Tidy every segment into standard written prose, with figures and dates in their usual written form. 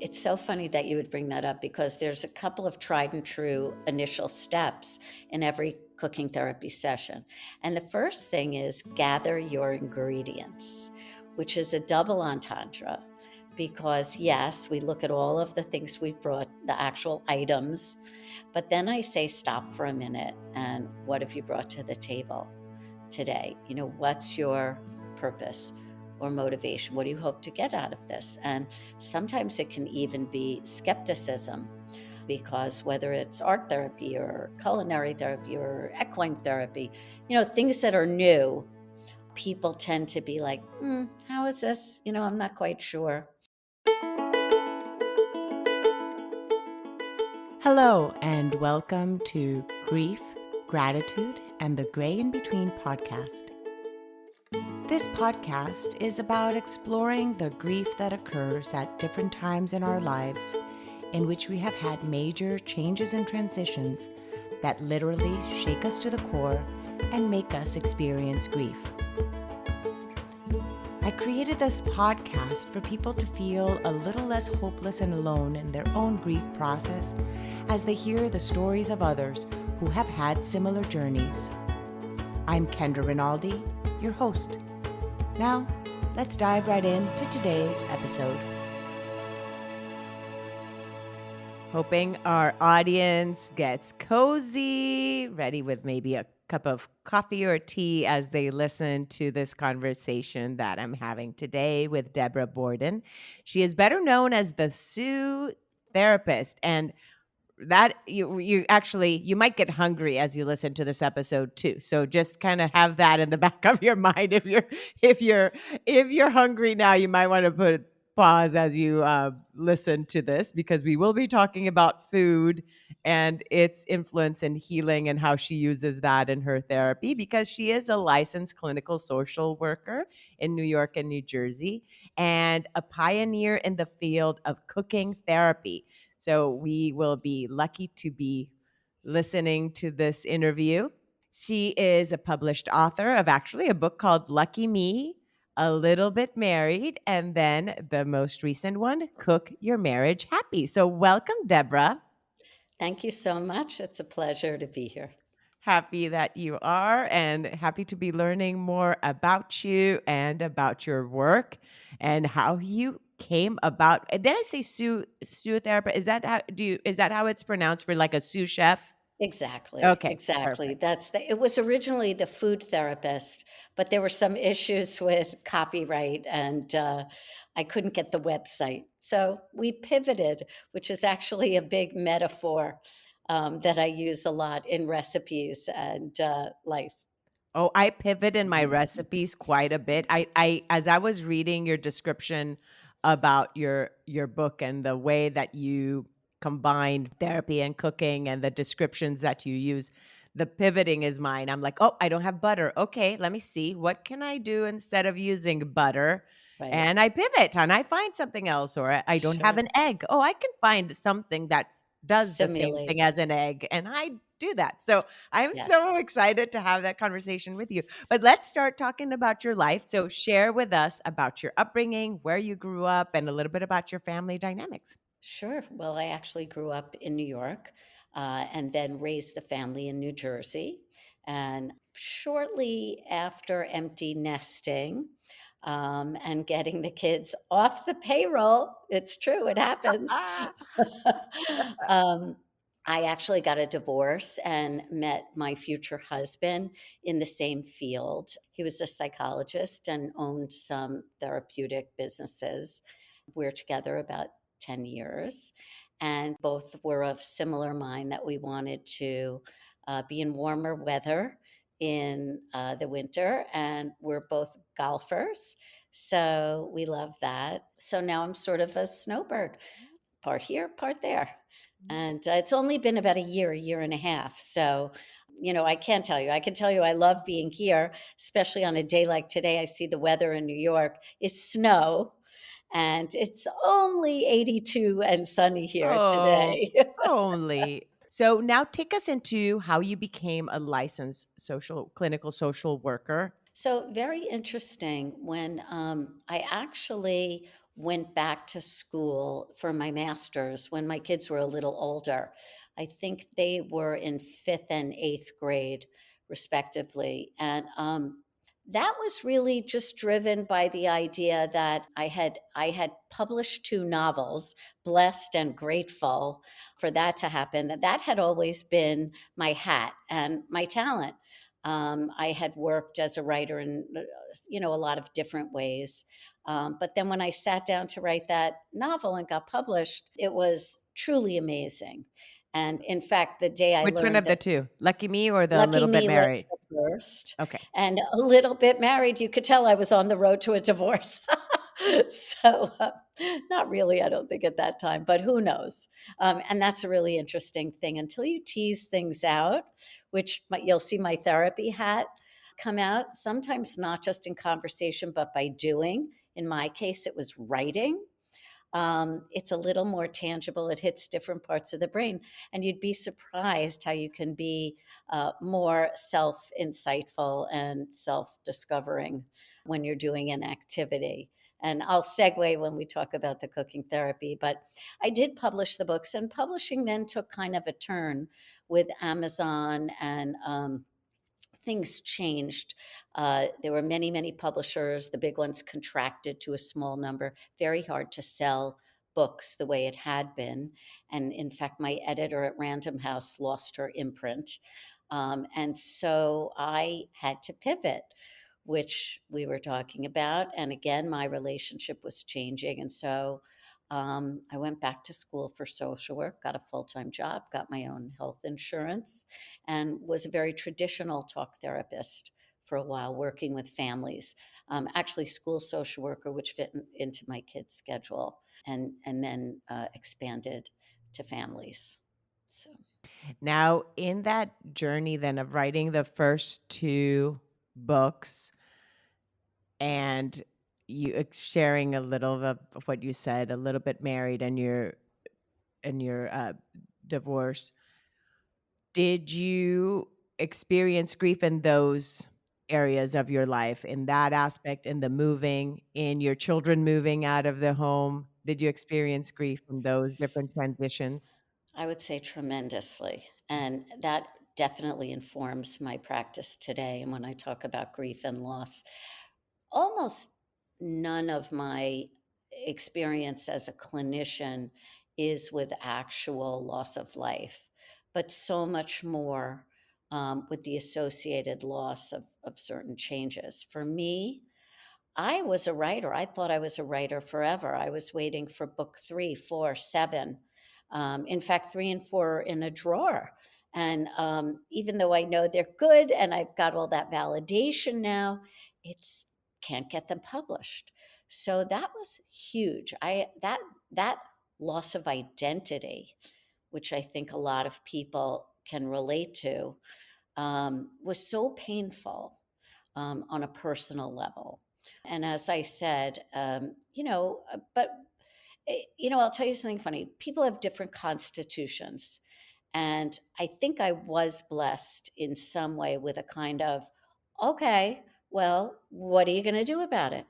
It's so funny that you would bring that up because there's a couple of tried and true initial steps in every cooking therapy session. And the first thing is gather your ingredients, which is a double entendre because, yes, we look at all of the things we've brought, the actual items, but then I say stop for a minute and what have you brought to the table today? What's your purpose or motivation? What do you hope to get out of this? And sometimes it can even be skepticism because whether it's art therapy or culinary therapy or equine therapy, things that are new, people tend to be like, how is this? I'm not quite sure. Hello, and welcome to Grief, Gratitude, and the Gray in Between podcast. This podcast is about exploring the grief that occurs at different times in our lives, in which we have had major changes and transitions that literally shake us to the core and make us experience grief. I created this podcast for people to feel a little less hopeless and alone in their own grief process as they hear the stories of others who have had similar journeys. I'm Kendra Rinaldi, your host. Now, let's dive right into today's episode. Hoping our audience gets cozy, ready with maybe a cup of coffee or tea as they listen to this conversation that I'm having today with Debra Borden. She is better known as the Sue therapist, and that you might get hungry as you listen to this episode too. So just kind of have that in the back of your mind. If you're hungry now, you might want to put pause as you listen to this, because we will be talking about food and its influence in healing and how she uses that in her therapy, because she is a licensed clinical social worker in New York and New Jersey and a pioneer in the field of cooking therapy. So we will be lucky to be listening to this interview. She is a published author of actually a book called Lucky Me, A Little Bit Married, and then the most recent one, Cook Your Marriage Happy. So welcome, Debra. Thank you so much. It's a pleasure to be here. Happy that you are, and happy to be learning more about you and about your work and how you came about. Did I say sous therapist? Is that how it's pronounced for like a sous chef? Exactly, Okay, exactly. perfect. It was originally the food therapist, but there were some issues with copyright and I couldn't get the website. So we pivoted, which is actually a big metaphor that I use a lot in recipes and life. Oh, I pivot in my recipes quite a bit. I as I was reading your description about your book and the way that you combine therapy and cooking and the descriptions that you use, the pivoting is mine. I'm like, oh, I don't have butter. Okay, let me see. What can I do instead of using butter? Right. And I pivot and I find something else, or I don't have Sure. an egg. Oh, I can find something that does the same Simulate. thing as an egg. And I do that. So I'm Yes. so excited to have that conversation with you. But let's start talking about your life. So share with us about your upbringing, where you grew up, and a little bit about your family dynamics. Sure. Well, I actually grew up in New York and then raised the family in New Jersey. And shortly after empty nesting and getting the kids off the payroll, it's true, it happens. Ah, um, I actually got a divorce and met my future husband in the same field. He was a psychologist and owned some therapeutic businesses. We're together about 10 years, and both were of similar mind that we wanted to be in warmer weather in the winter, and we're both golfers. So we love that. So now I'm sort of a snowbird, part here, part there. And it's only been about a year and a half. So, I can't tell you. I can tell you I love being here, especially on a day like today. I see the weather in New York is snow, and it's only 82 and sunny here oh, today. only. So now take us into how you became a licensed clinical social worker. So, very interesting when I actually went back to school for my master's when my kids were a little older. I think they were in 5th and 8th grade, respectively. And that was really just driven by the idea that I had published 2 novels, blessed and grateful for that to happen. That had always been my hat and my talent. I had worked as a writer in, a lot of different ways. But then when I sat down to write that novel and got published, it was truly amazing. And in fact, the day I Which one learned of the that 2? Lucky Me or The Lucky Little Bit Me was Married? the first, Okay. and A Little Bit Married, you could tell I was on the road to a divorce. So, not really, I don't think at that time, but who knows? And that's a really interesting thing until you tease things out, which you'll see my therapy hat come out, sometimes not just in conversation, but by doing. In my case, it was writing. It's a little more tangible. It hits different parts of the brain. And you'd be surprised how you can be more self insightful and self discovering when you're doing an activity. And I'll segue when we talk about the cooking therapy. But I did publish the books, and publishing then took kind of a turn with Amazon, and things changed. There were many, many publishers. The big ones contracted to a small number. Very hard to sell books the way it had been. And in fact, my editor at Random House lost her imprint. And so I had to pivot, which we were talking about. And again, my relationship was changing. And so I went back to school for social work, got a full time job, got my own health insurance, and was a very traditional talk therapist for a while, working with families. Actually, school social worker, which fit into my kids' schedule, and then expanded to families. So Now, in that journey then of writing the first 2 books and you sharing a little of what you said, A Little Bit Married and your divorce, did you experience grief in those areas of your life, in that aspect, in the moving, in your children moving out of the home? Did you experience grief in those different transitions? I would say tremendously. And that definitely informs my practice today. And when I talk about grief and loss, almost none of my experience as a clinician is with actual loss of life, but so much more with the associated loss of certain changes. For me, I was a writer. I thought I was a writer forever. I was waiting for book 3, 4, 7. In fact, 3 and 4 are in a drawer. And even though I know they're good and I've got all that validation now, it's can't get them published. So that was huge. That loss of identity, which I think a lot of people can relate to, was so painful on a personal level. And as I said, I'll tell you something funny. People have different constitutions. And I think I was blessed in some way with a kind of, okay, well, what are you going to do about it?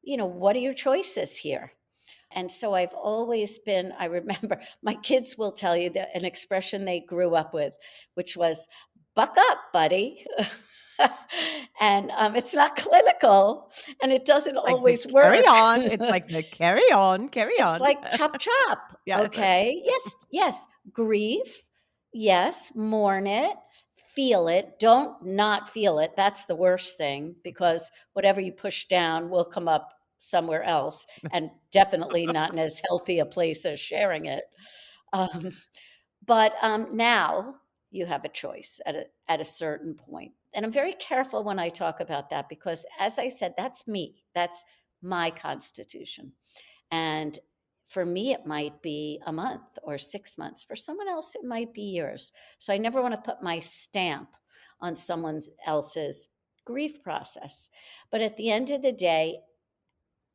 What are your choices here? And so I've always been, I remember my kids will tell you that an expression they grew up with, which was, buck up, buddy. And it's not clinical and it doesn't It's like the always carry work. on. It's like the carry on, carry It's on. like chop chop, Yes. okay? Yes, yes, grief, yes, mourn it, feel it, don't not feel it, that's the worst thing because whatever you push down will come up somewhere else, and definitely not in as healthy a place as sharing it. Um, but now you have a choice at a certain point. And I'm very careful when I talk about that because, as I said, that's me. That's my constitution. And for me, it might be a month or 6 months. For someone else, it might be years. So I never want to put my stamp on someone else's grief process. But at the end of the day,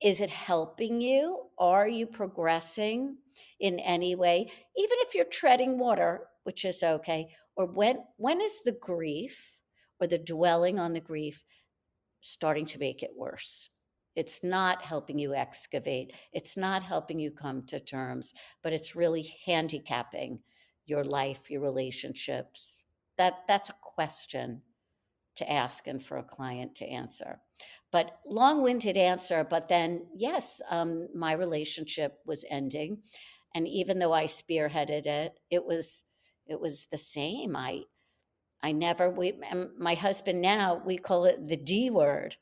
is it helping you? Are you progressing in any way? Even if you're treading water, which is okay. Or when is the grief or the dwelling on the grief starting to make it worse? It's not helping you excavate. It's not helping you come to terms, but it's really handicapping your life, your relationships. That's a question to ask and for a client to answer. But long-winded answer, but then yes, my relationship was ending, and even though I spearheaded it, it was the same. I never we and my husband now, we call it the D word.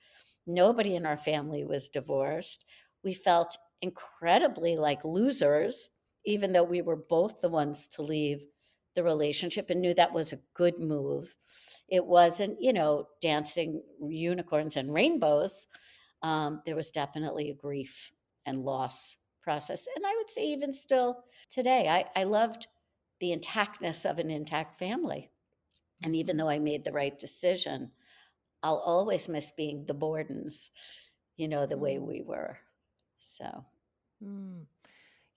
Nobody in our family was divorced. We felt incredibly like losers, even though we were both the ones to leave the relationship and knew that was a good move. It wasn't, dancing unicorns and rainbows. There was definitely a grief and loss process. And I would say, even still today, I loved the intactness of an intact family. And even Mhm. though I made the right decision, I'll always miss being the Bordens, the way Mm, we were. So, mm.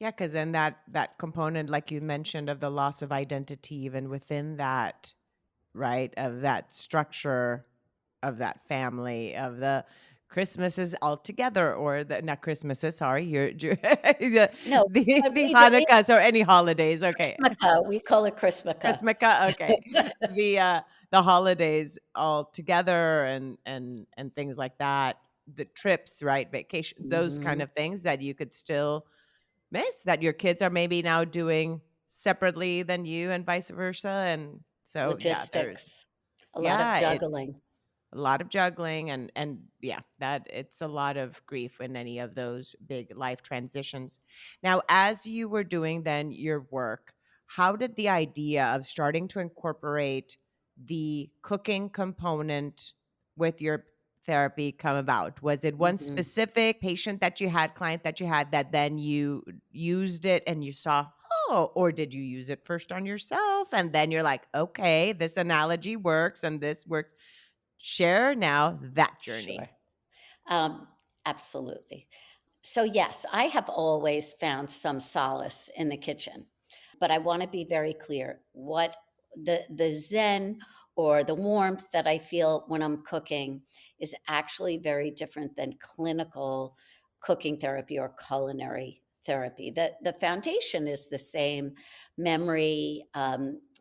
Yeah, because then that component, like you mentioned, of the loss of identity, even within that, right, of that structure of that family, of the Christmases all together, or the not Christmases, sorry, the no, but the we do it Hanukkahs or any holidays, okay. Chrismukkah, we call it Chrismukkah. Chrismukkah, okay. The, uh, the holidays all together and things like that, the trips, right, vacation, those kind Mhm. of things that you could still miss, that your kids are maybe now doing separately than you and vice versa, and so, yeah, there's Logistics, a lot of yeah, it juggling. a lot of juggling and yeah, that it's a lot of grief in any of those big life transitions. Now, as you were doing then your work, how did the idea of starting to incorporate the cooking component with your therapy come about? Was it one Mhm. specific patient that you had, client that you had, that then you used it and you saw, oh, or did you use it first on yourself and then you're like, okay, this analogy works and this works? Share now that Sure. journey. Um, Absolutely. So, yes, I have always found some solace in the kitchen, but I want to be very clear what the zen or the warmth that I feel when I'm cooking is actually very different than clinical cooking therapy or culinary therapy. The foundation is the same: memory,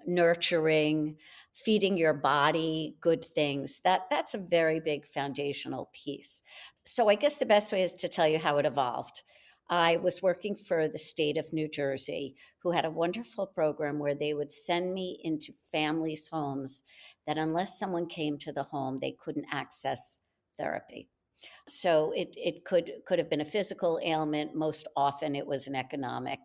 nurturing, feeding your body good things. That's a very big foundational piece. So I guess the best way is to tell you how it evolved. I was working for the state of New Jersey, who had a wonderful program where they would send me into families' homes that, unless someone came to the home, they couldn't access therapy. So it could have been a physical ailment. Most often it was an economic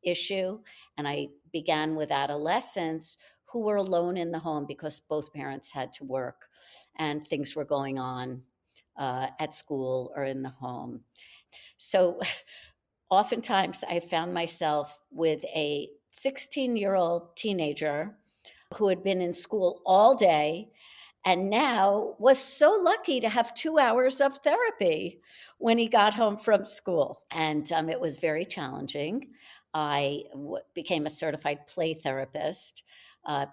issue. And I began with adolescents who were alone in the home because both parents had to work and things were going on at school or in the home. So oftentimes I found myself with a 16-year-old teenager who had been in school all day and now was so lucky to have 2 hours of therapy when he got home from school. And it was very challenging. Became a certified play therapist,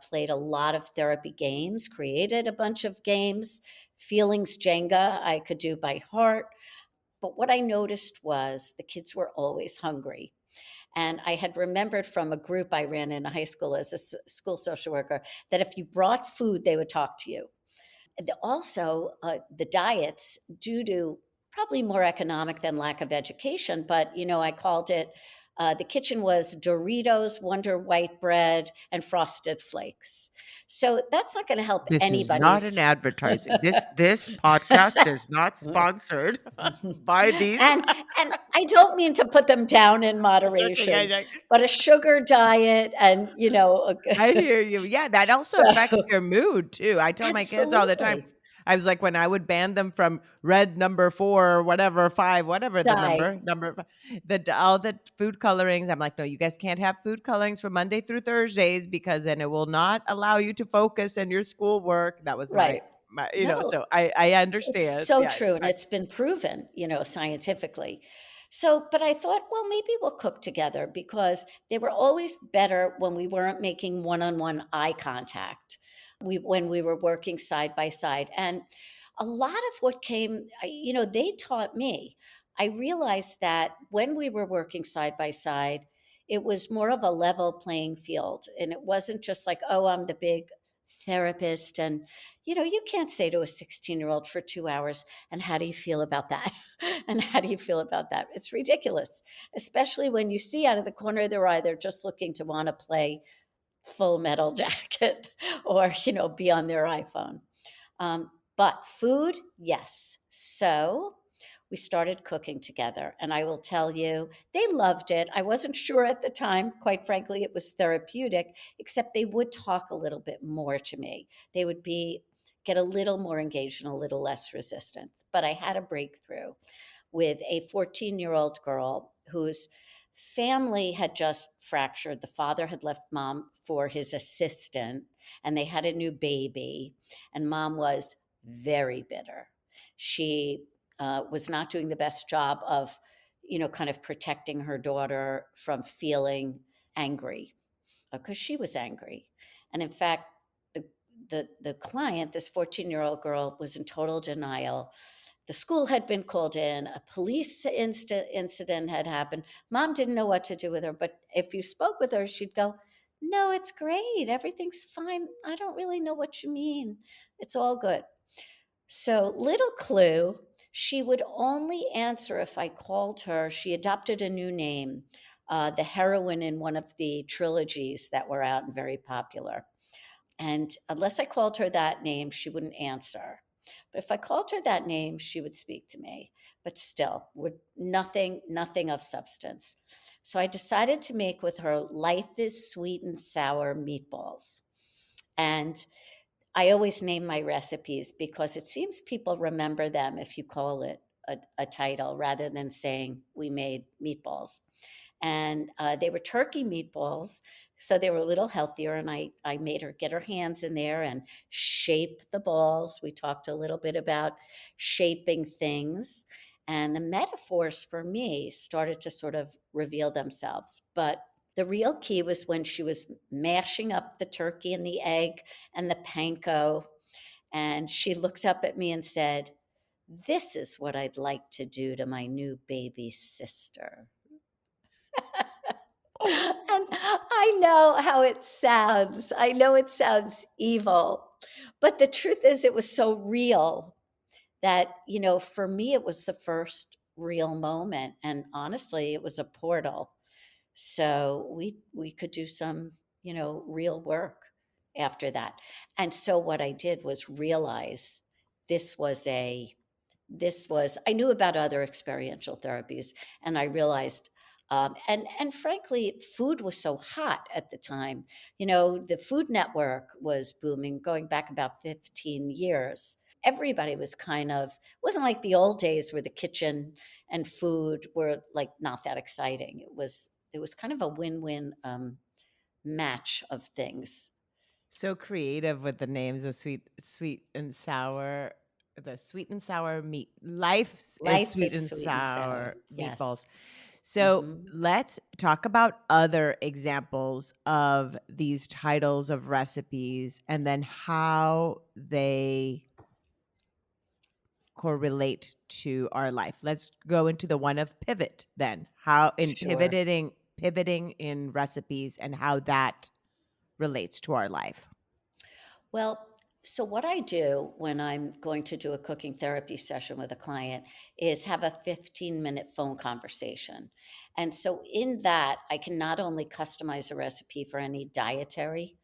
played a lot of therapy games, created a bunch of games, feelings Jenga I could do by heart. But what I noticed was the kids were always hungry. And I had remembered from a group I ran in high school as a school social worker that if you brought food, they would talk to you. Also, the diets, due to probably more economic than lack of education, but I called it, the kitchen was Doritos, Wonder White bread, and Frosted Flakes. So that's not going to help This is not an anybody's. advertising. This podcast is not sponsored by these. and and I don't mean to put them down in I'm joking, moderation, I'm joking. but a sugar diet and I hear you. Yeah, that also affects so your mood too. I tell my kids all the time. absolutely I was like, when I would ban them from red number 4 or whatever, 5, whatever the die. number all the food colorings. I'm like, no, you guys can't have food colorings from Monday through Thursdays because then it will not allow you to focus in your schoolwork. That was Right. No, so I it's understand. so Yeah. true, and it's been proven, scientifically. So, but I thought, well, maybe we'll cook together because they were always better when we weren't making one-on-one eye contact. When we were working side by side. And A lot of what came, they taught me. I realized that when we were working side by side, it was more of a level playing field. And it wasn't just like, oh, I'm the big therapist. And, you can't say to a 16-year-old for 2 hours, and how do you feel about that? And how do you feel about that? It's ridiculous, especially when you see out of the corner of their eye, they're just looking to want to play Full Metal Jacket or, be on their iPhone. But food, yes. So we started cooking together. And I will tell you, they loved it. I wasn't sure at the time. Quite frankly, it was therapeutic, except they would talk a little bit more to me. They would get a little more engaged and a little less resistance. But I had a breakthrough with a 14-year-old girl whose family had just fractured. The father had left mom for his assistant, and they had a new baby, and mom was very bitter. She was not doing the best job of, kind of protecting her daughter from feeling angry because she was angry. And in fact, the the client, this 14-year-old girl, was in total denial. The school had been called in, a police incident had happened. Mom didn't know what to do with her, but if you spoke with her, she'd go, no, it's great. Everything's fine. I don't really know what you mean. It's all good. So, little clue, she would only answer if I called her. She adopted a new name, the heroine in one of the trilogies that were out and very popular. And unless I called her that name, she wouldn't answer. But if I called her that name, she would speak to me. But still, would nothing of substance. So I decided to make with her life is sweet and sour meatballs. And I always name my recipes because it seems people remember them if you call it a title rather than saying we made meatballs. And they were turkey meatballs, so they were a little healthier. And I made her get her hands in there and shape the balls. We talked a little bit about shaping things, and the metaphors for me started to sort of reveal themselves. But the real key was when she was mashing up the turkey and the egg and the panko, and she looked up at me and said, "This is what I'd like to do to my new baby sister." And I know how it sounds. I know it sounds evil, but the truth is, it was so real that, for me, it was the first real moment. And honestly, it was a portal. So we could do some, real work after that. And so what I did was realize this was a I knew about other experiential therapies, and I realized, and frankly, food was so hot at the time. The Food Network was booming, going back about 15 years. Everybody was kind of, wasn't like the old days where the kitchen and food were like not that exciting. It was kind of a win-win match of things. So creative with the names of sweet and sour. The sweet and sour meat. Is Life sweet is and sweet and sour. sour Yes. meatballs. So Hmm. let's talk about other examples of these titles of recipes and then how they correlate to our life. Let's go into the one of pivot then. How in Sure. pivoting in recipes and how that relates to our life. Well, so what I do when I'm going to do a cooking therapy session with a client is have a 15-minute phone conversation. And so in that, I can not only customize a recipe for any dietary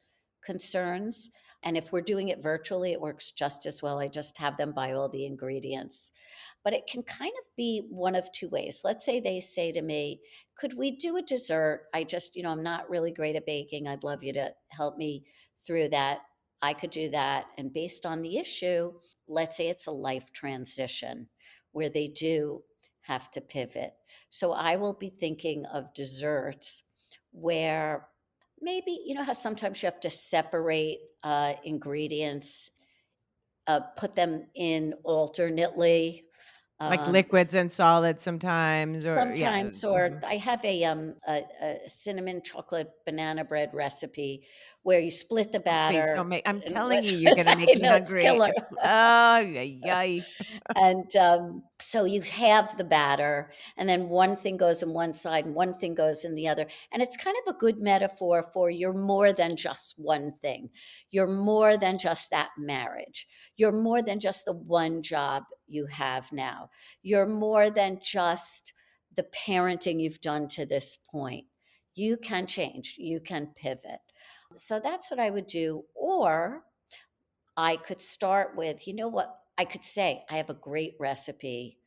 concerns, and if we're doing it virtually, it works just as well. I just have them buy all the ingredients. But it can kind of be one of two ways. Let's say they say to me, could we do a dessert? I'm not really great at baking. I'd love you to help me through that. I could do that. And based on the issue, let's say it's a life transition where they do have to pivot. So I will be thinking of desserts where maybe, how sometimes you have to separate ingredients, put them in alternately. Like Um, liquids and solids sometimes or yeah. Sometimes, or Mhm. I have a cinnamon chocolate banana bread recipe where you split the Oh, please don't batter make I'm and telling what's you, you're gonna make I me know it's hungry. killer. If oh, yay. And, so you have the batter, and then one thing goes in one side and one thing goes in the other, and it's kind of a good metaphor for you're more than just one thing. You're more than just that marriage. You're more than just the one job you have now. You're more than just the parenting you've done to this point. You can change, you can pivot. So that's what I would do, or I could start with, you know what? I could say, I have a great recipe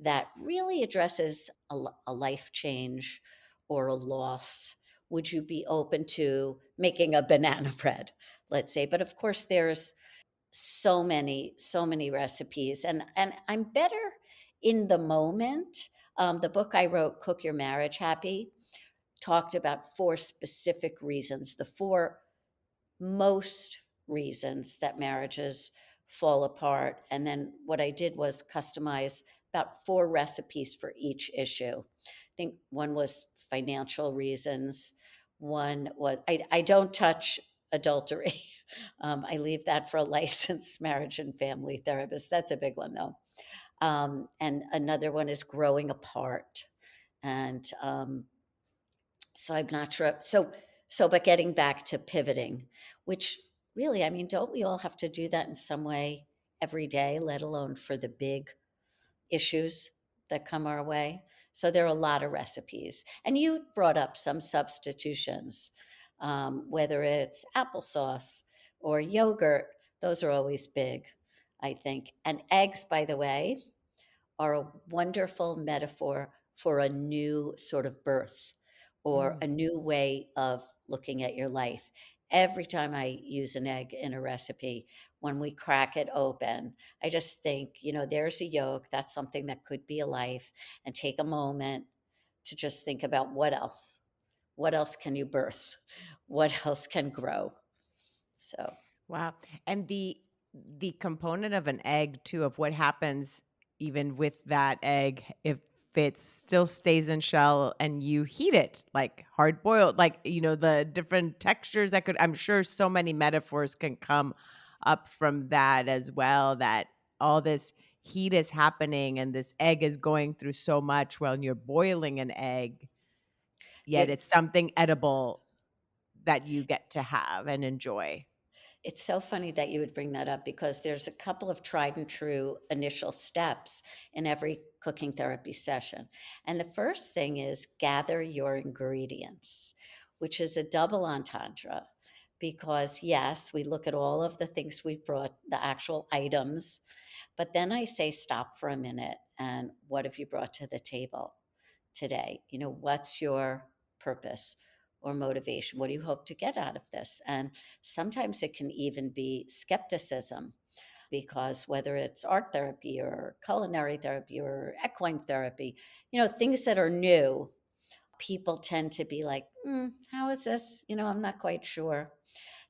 that really addresses a life change or a loss. Would you be open to making a banana bread, let's say? But of course, there's so many recipes, and I'm better in the moment. The book I wrote, Cook Your Marriage Happy, talked about four specific reasons, the four most reasons that marriages fall apart. And then what I did was customize about four recipes for each issue. I think one was financial reasons. One was I don't touch adultery. I leave that for a licensed marriage and family therapist. That's a big one, though. And another one is growing apart. And so I'm not sure. But getting back to pivoting, which really, I mean, don't we all have to do that in some way every day, let alone for the big issues that come our way? So there are a lot of recipes. And you brought up some substitutions, whether it's applesauce or yogurt, those are always big, I think. And eggs, by the way, are a wonderful metaphor for a new sort of birth or Mm. a new way of looking at your life. Every time I use an egg in a recipe, when we crack it open, I just think, there's a yolk. That's something that could be a life. And take a moment to just think about what else. What else can you birth? What else can grow? So, Wow. And the component of an egg too, of what happens even with that egg if it still stays in shell and you heat it like hard boiled, like the different textures that could I'm sure so many metaphors can come up from that as well, that all this heat is happening and this egg is going through so much when you're boiling an egg, yet it it's something edible that you get to have and enjoy. It's so funny that you would bring that up because there's a couple of tried and true initial steps in every cooking therapy session. And the first thing is gather your ingredients, which is a double entendre because, yes, we look at all of the things we've brought, the actual items, but then I say stop for a minute and what have you brought to the table today? What's your purpose or motivation? What do you hope to get out of this? And sometimes it can even be skepticism because whether it's art therapy or culinary therapy or equine therapy, things that are new, people tend to be like, how is this? I'm not quite sure.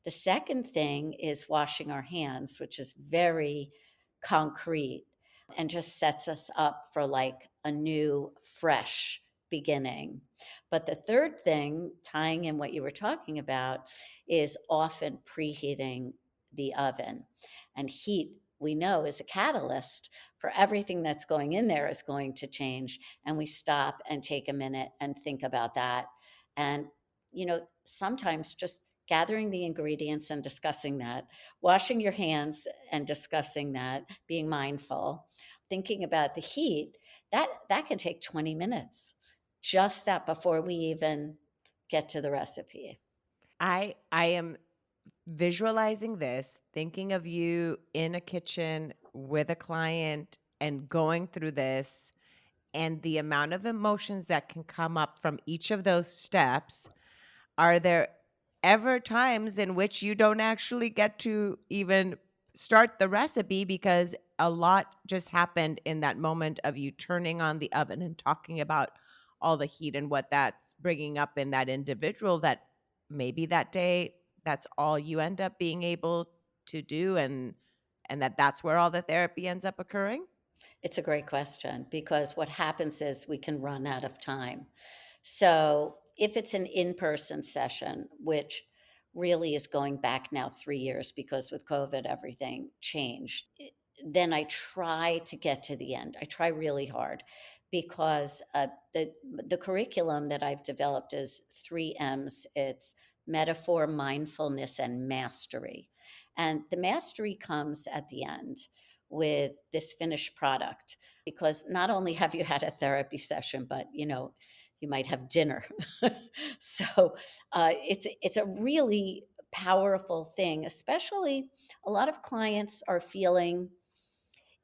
The second thing is washing our hands, which is very concrete and just sets us up for like a new, fresh beginning. But the third thing, tying in what you were talking about, is often preheating the oven. And heat, we know, is a catalyst for everything that's going in there is going to change. And we stop and take a minute and think about that. And, sometimes just gathering the ingredients and discussing that, washing your hands and discussing that, being mindful, thinking about the heat, that can take 20 minutes. Just that before we even get to the recipe. I am visualizing this, thinking of you in a kitchen with a client and going through this and the amount of emotions that can come up from each of those steps. Are there ever times in which you don't actually get to even start the recipe because a lot just happened in that moment of you turning on the oven and talking about all the heat and what that's bringing up in that individual, that maybe that day that's all you end up being able to do, and that's where all the therapy ends up occurring? It's a great question because what happens is we can run out of time. So if it's an in-person session, which really is going back now 3 years because with COVID, everything changed, then I try to get to the end. I try really hard because the curriculum that I've developed is three M's. It's metaphor, mindfulness, and mastery. And the mastery comes at the end with this finished product because not only have you had a therapy session, but you might have dinner. So it's a really powerful thing, especially a lot of clients are feeling,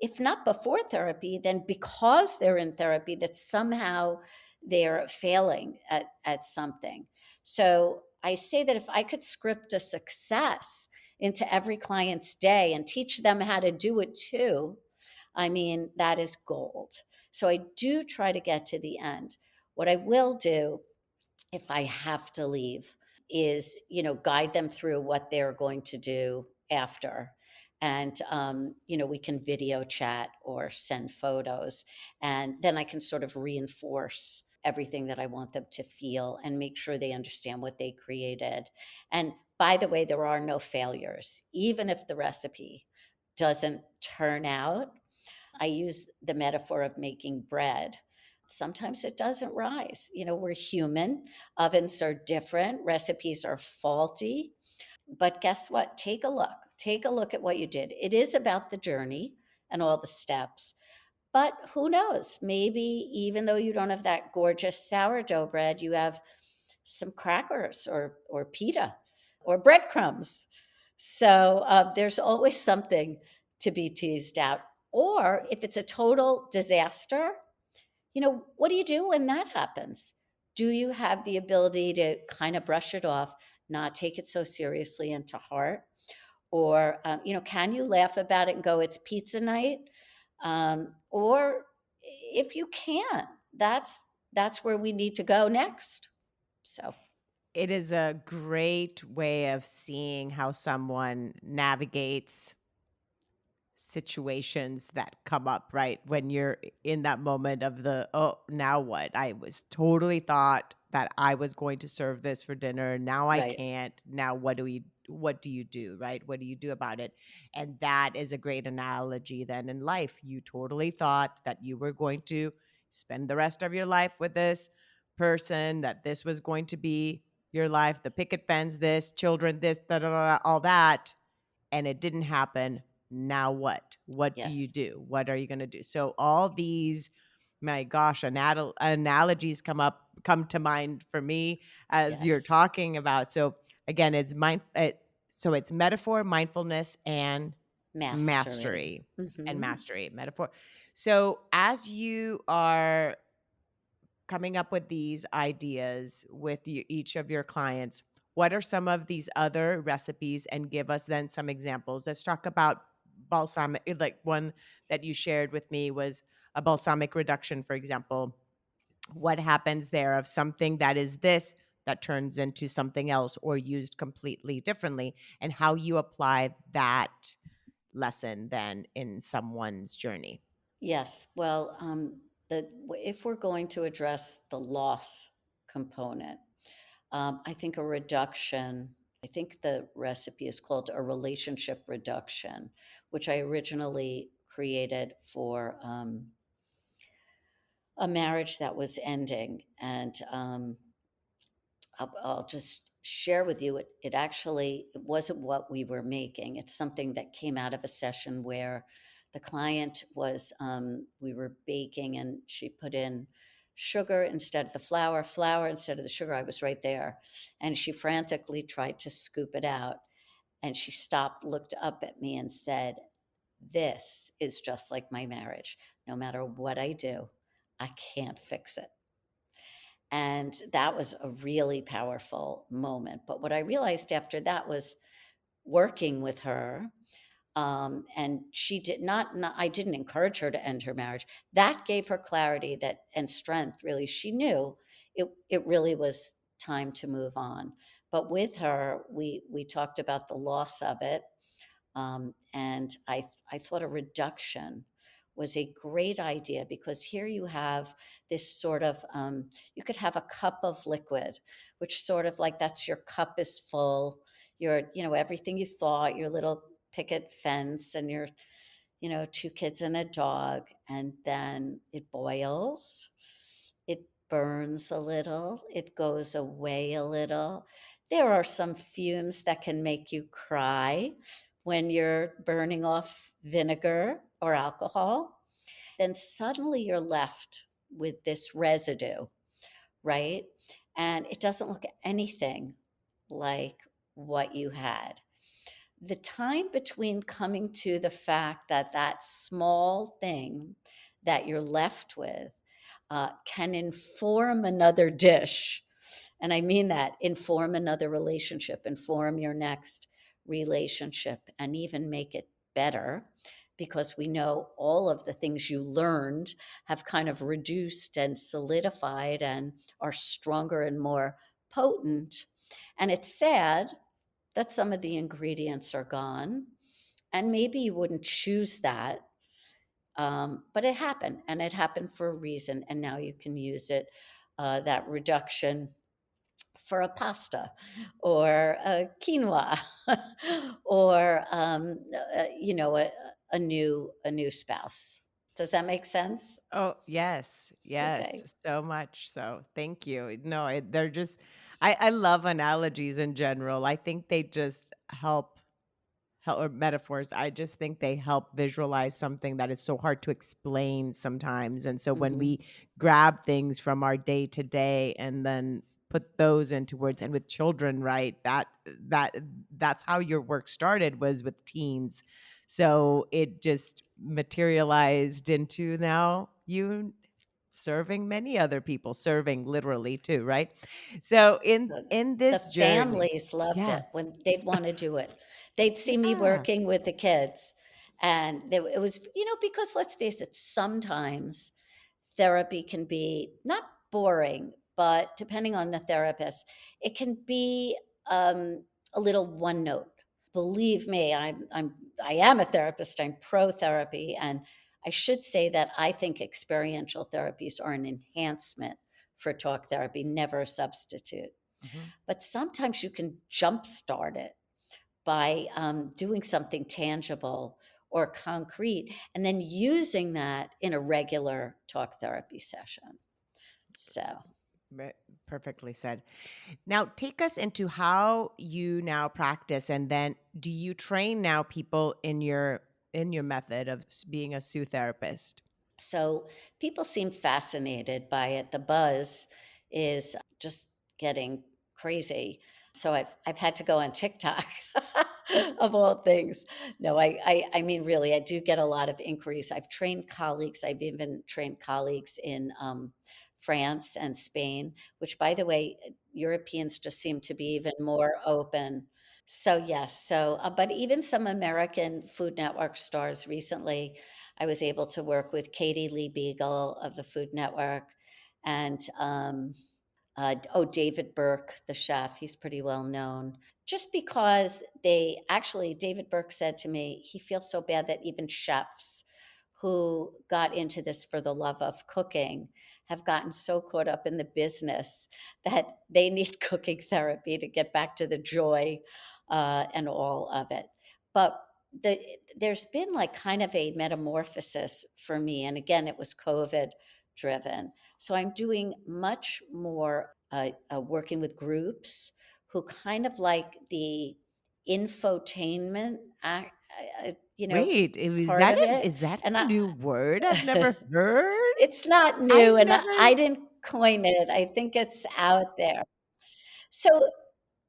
if not before therapy, then because they're in therapy, that somehow they're failing at something. So I say that if I could script a success into every client's day and teach them how to do it too, I mean, that is gold. So I do try to get to the end. What I will do if I have to leave is, guide them through what they're going to do after. And, we can video chat or send photos. And then I can sort of reinforce everything that I want them to feel and make sure they understand what they created. And by the way, there are no failures. Even if the recipe doesn't turn out, I use the metaphor of making bread. Sometimes it doesn't rise. We're human. Ovens are different. Recipes are faulty. But guess what? Take a look. Take a look at what you did. It is about the journey and all the steps. But who knows? Maybe even though you don't have that gorgeous sourdough bread, you have some crackers or pita or breadcrumbs. So there's always something to be teased out. Or if it's a total disaster, what do you do when that happens? Do you have the ability to kind of brush it off, not take it so seriously and to heart? Or, can you laugh about it and go, it's pizza night? Or if you can't, that's where we need to go next. So, It is a great way of seeing how someone navigates situations that come up, right? When you're in that moment of the, oh, now what? I was totally thought that I was going to serve this for dinner. Now I right. can't. Now what do you do, right? What do you do about it? And that is a great analogy then in life. You totally thought that you were going to spend the rest of your life with this person, that this was going to be your life, the picket fence, this, children, this, da, da, da, da, all that, and it didn't happen. Now what? What do you Yes. do? What are you going to do? So all these, my gosh, analogies come to mind for me as you're Yes. talking about. So again, so it's metaphor, mindfulness, and Mastery. mastery, Hmm. metaphor. So as you are coming up with these ideas with each of your clients, what are some of these other recipes? And give us then some examples. Let's talk about balsamic, like one that you shared with me was a balsamic reduction, for example. What happens there of something that is this that turns into something else or used completely differently, and how you apply that lesson then in someone's journey? Yes. Well, if we're going to address the loss component, I think a reduction, I think the recipe is called a relationship reduction, which I originally created for a marriage that was ending. And I'll just share with you, it actually it wasn't what we were making. It's something that came out of a session where the client was, we were baking and she put in sugar instead of the flour, flour instead of the sugar. I was right there. And she frantically tried to scoop it out. And she stopped, looked up at me, and said, this is just like my marriage. No matter what I do, I can't fix it. And that was a really powerful moment. But what I realized after that was working with her, and she did not, I didn't encourage her to end her marriage. That gave her clarity that and strength, really. She knew it really was time to move on. But with her, we talked about the loss of it. And I thought a reduction was a great idea because here you have this sort of, you could have a cup of liquid, which sort of like that's your cup is full, everything you thought, your little picket fence and your, two kids and a dog. And then it boils, it burns a little, it goes away a little. There are some fumes that can make you cry when you're burning off vinegar or alcohol. Then suddenly you're left with this residue, right? And it doesn't look anything like what you had. The time between coming to the fact that that small thing that you're left with can inform another dish. And I mean that inform another relationship, inform your next relationship, and even make it better because we know all of the things you learned have kind of reduced and solidified and are stronger and more potent. And it's sad that some of the ingredients are gone. And maybe you wouldn't choose that, but it happened, and it happened for a reason. And now you can use it, that reduction for a pasta or a quinoa or a new spouse. Does that make sense? Oh, yes, yes, Okay. so much so. Thank you. No, they're just I love analogies in general. I think they just help or metaphors. I just think they help visualize something that is so hard to explain sometimes. And so when Hmm. we grab things from our day to day and then put those into words, and with children, right? That's how your work started, was with teens. So it just materialized into now you serving many other people, serving literally too, right? So in The this journey, families loved yeah, it when they'd wanna do it. They'd see me yeah, working with the kids, and it was because let's face it, sometimes therapy can be not boring, but depending on the therapist, it can be, a little one note. Believe me, I am a therapist, I'm pro therapy, and I should say that I think experiential therapies are an enhancement for talk therapy, never a substitute. mhm. But sometimes you can jumpstart it by doing something tangible or concrete and then using that in a regular talk therapy session. So, Right, perfectly said. Now, take us into how you now practice, and then do you train now people in your method of being a Sue therapist? so people seem fascinated by it. The buzz is just getting crazy. So I've had to go on TikTok of all things. No, I mean really, I do get a lot of inquiries. I've trained colleagues. I've even trained colleagues in France and Spain, which by the way, Europeans just seem to be even more open. So yes, but even some American Food Network stars recently, I was able to work with Katie Lee Beagle of the Food Network and David Burke, the chef, he's pretty well known. Just because David Burke said to me, he feels so bad that even chefs who got into this for the love of cooking have gotten so caught up in the business that they need cooking therapy to get back to the joy and all of it. But there's been like kind of a metamorphosis for me. And again, it was COVID driven. So I'm doing much more working with groups who kind of like the infotainment, Wait, part of it. is that And a new word I've never heard? it's not I've new, and I never didn't coin it. I think it's out there. So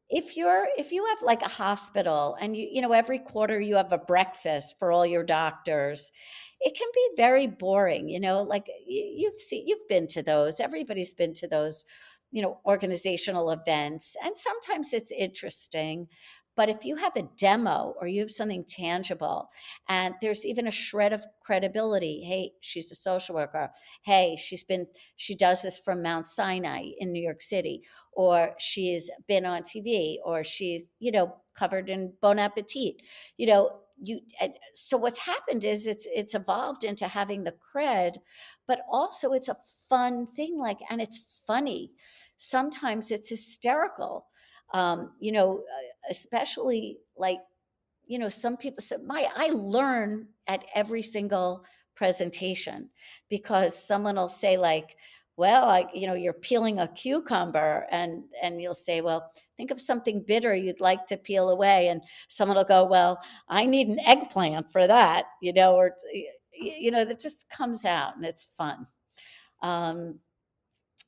if you have like a hospital and every quarter you have a breakfast for all your doctors, it can be very boring, like you've been to those, everybody's been to those, organizational events, and sometimes it's interesting. But if you have a demo or you have something tangible and there's even a shred of credibility, hey, she's a social worker, hey, she does this from Mount Sinai in New York City, or she's been on TV, or she's, covered in Bon Appetit. You know, so what's happened is it's evolved into having the cred, but also it's a fun thing, like, and it's funny. Sometimes it's hysterical. Especially like, some people say, my I learn at every single presentation, because someone will say like, well, you're peeling a cucumber, and you'll say, well, think of something bitter you'd like to peel away, and someone will go, well, I need an eggplant for that, or that just comes out and it's fun. um,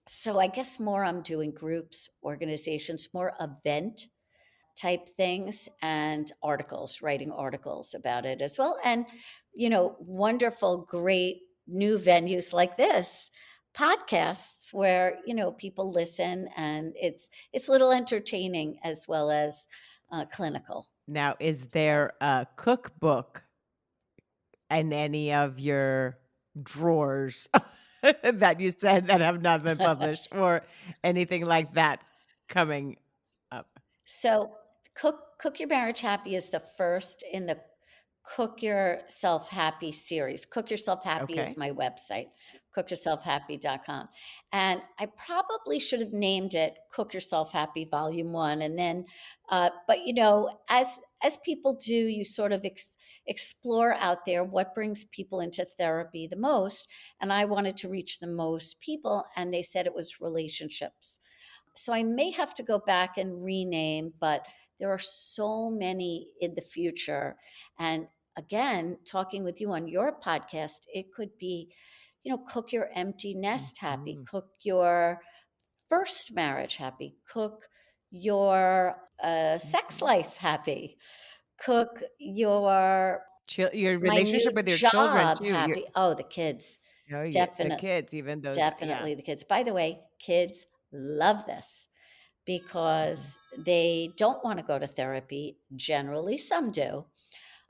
so I guess more I'm doing groups, organizations, more event type things, and articles, writing articles about it as well. And, wonderful, great new venues like this, podcasts where, people listen, and it's a little entertaining as well as clinical. Now, is So, there a cookbook in any of your drawers that you said that have not been published or anything like that coming up? so Cook Your Marriage Happy is the first in the Cook Yourself Happy series. Cook Yourself Happy is Okay. my website, cookyourselfhappy.com. And I probably should have named it Cook Yourself Happy Volume 1. And then, but as people do, you sort of explore out there what brings people into therapy the most. And I wanted to reach the most people, and they said it was relationships. So I may have to go back and rename, but there are so many in the future. And again, talking with you on your podcast, it could be, cook your empty nest happy, Mhm. cook your first marriage happy, cook your sex Mhm. life happy, cook your Your my relationship new with your children job too, your happy. Oh, the kids. the Definite, kids, even those yeah. definitely the kids. By the way, kids love this Mhm. because they don't want to go to therapy. Generally, some do.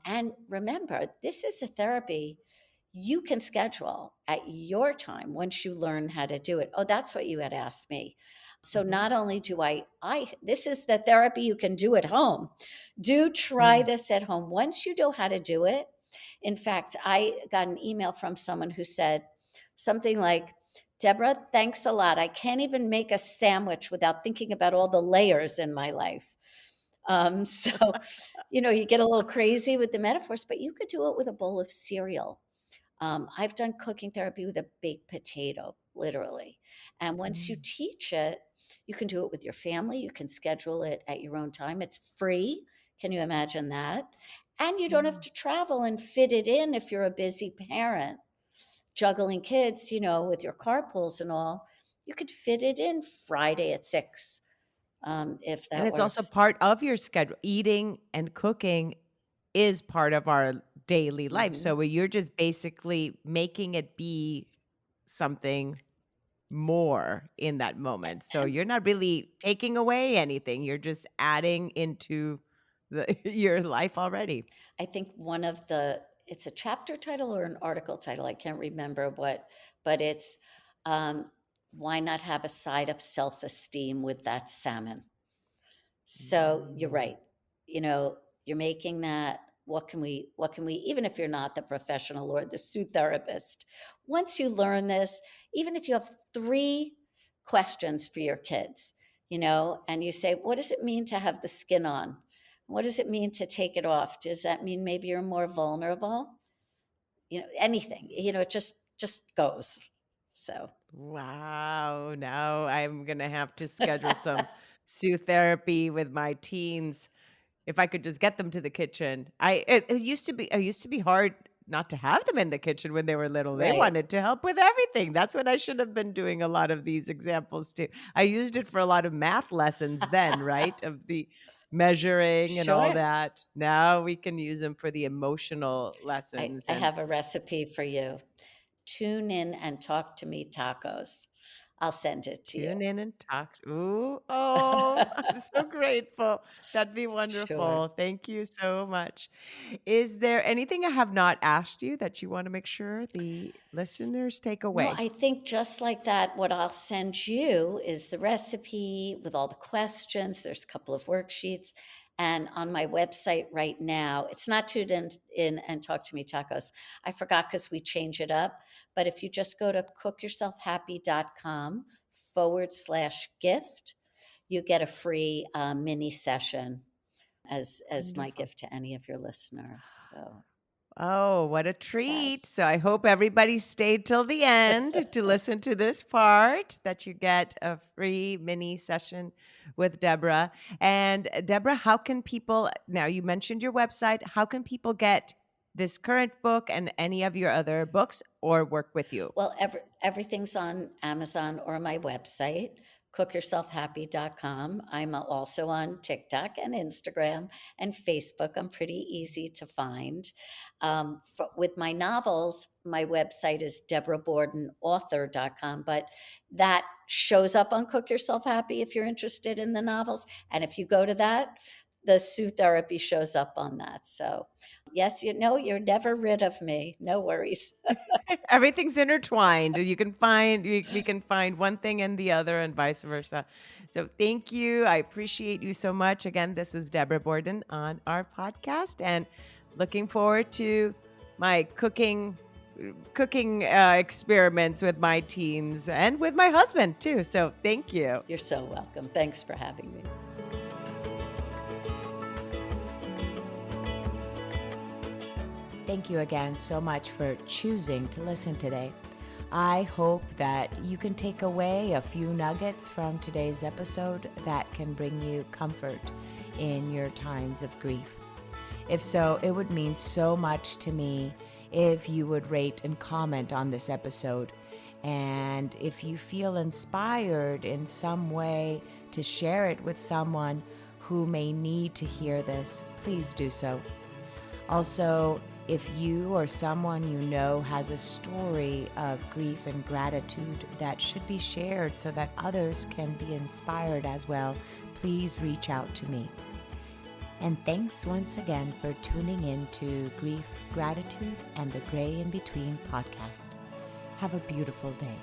And remember, this is a therapy you can schedule at your time once you learn how to do it. Oh, that's what you had asked me. So Mhm. not only do I this is the therapy you can do at home. Do try Mm. this at home. Once you know how to do it. In fact, I got an email from someone who said something like, Deborah, thanks a lot. I can't even make a sandwich without thinking about all the layers in my life. So, you get a little crazy with the metaphors, but you could do it with a bowl of cereal. I've done cooking therapy with a baked potato, literally. And once you Mm. teach it, you can do it with your family. You can schedule it at your own time. It's free. Can you imagine that? And you don't have Mm. to travel and fit it in if you're a busy parent, juggling kids, with your carpools and all. You could fit it in Friday at 6, if And that it's also works. part of your schedule. Eating and cooking is part of our daily life. Mhm. So you're just basically making it be something more in that moment. So And you're not really taking away anything. You're just adding into your life already. I think it's a chapter title or an article title. I can't remember what, but it's, um, why not have a side of self-esteem with that salmon? So you're Mm. right. You're making that. What can we, even if you're not the professional or the sue therapist, once you learn this, even if you have 3 questions for your kids, and you say, what does it mean to have the skin on? What does it mean to take it off? Does that mean maybe you're more vulnerable? Anything, it just goes. So, Wow. Now I'm going to have to schedule some Sue therapy with my teens. If I could just get them to the kitchen. It used to be hard not to have them in the kitchen when they were little. They right. wanted to help with everything. That's when I should have been doing a lot of these examples too. I used it for a lot of math lessons then, right? Of the measuring and all Sure. that. Now we can use them for the emotional I, lessons I and have a recipe for you. Tune in and talk to me tacos. I'll send it to you. tune in and talk. Ooh, oh, I'm so grateful. That'd be Sure. wonderful. Thank you so much. Is there anything I have not asked you that you want to make sure the listeners take No, away? I think just like that, what I'll send you is the recipe with all the questions. There's a couple of worksheets. And on my website right now, it's not tuned in and talk to me tacos. I forgot because we change it up. But if you just go to cookyourselfhappy.com/gift, you get a free mini session as my Wonderful. gift to any of your listeners. So Oh, what a treat. yes. So I hope everybody stayed till the end to listen to this part, that you get a free mini session with Debra. And Debra, how can people, now you mentioned your website, how can people get this current book and any of your other books or work with you? Well, everything's on Amazon or my website, cookyourselfhappy.com. I'm also on TikTok and Instagram and Facebook. I'm pretty easy to find. With my novels, my website is debrabordenauthor.com, but that shows up on Cook Yourself Happy if you're interested in the novels. And if you go to that, the Sue Therapy shows up on that. So, yes, you're never rid of me. No worries. Everything's intertwined. You can find we can find one thing and the other and vice versa. So thank you. I appreciate you so much. Again, this was Debra Borden on our podcast, and looking forward to my cooking experiments with my teens and with my husband too. So thank you. You're so welcome. Thanks for having me. Thank you again so much for choosing to listen today. I hope that you can take away a few nuggets from today's episode that can bring you comfort in your times of grief. If so, it would mean so much to me if you would rate and comment on this episode. And if you feel inspired in some way to share it with someone who may need to hear this, please do so. Also, if you or someone you know has a story of grief and gratitude that should be shared so that others can be inspired as well, please reach out to me. And thanks once again for tuning in to Grief, Gratitude, and the Gray in Between podcast. Have a beautiful day.